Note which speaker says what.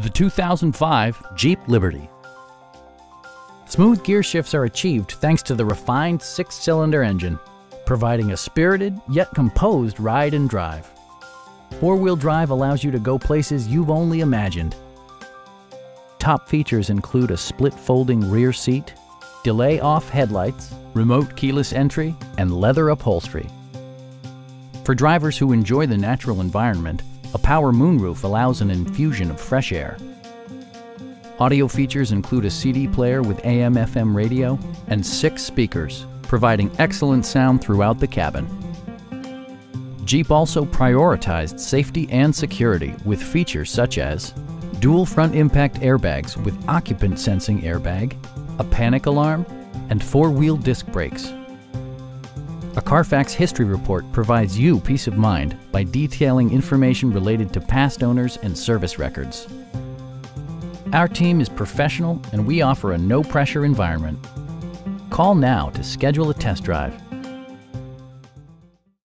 Speaker 1: The 2005 Jeep Liberty. Smooth gear shifts are achieved thanks to the refined 6-cylinder engine, providing a spirited yet composed ride and drive. Four-wheel drive allows you to go places you've only imagined. Top features include a split folding rear seat, delay-off headlights, remote keyless entry, and leather upholstery. For drivers who enjoy the natural environment, a power moonroof allows an infusion of fresh air. Audio features include a CD player with AM/FM radio and 6 speakers, providing excellent sound throughout the cabin. Jeep also prioritized safety and security with features such as dual front impact airbags with occupant sensing airbag, a panic alarm, and 4-wheel disc brakes. A Carfax history report provides you peace of mind by detailing information related to past owners and service records. Our team is professional and we offer a no-pressure environment. Call now to schedule a test drive.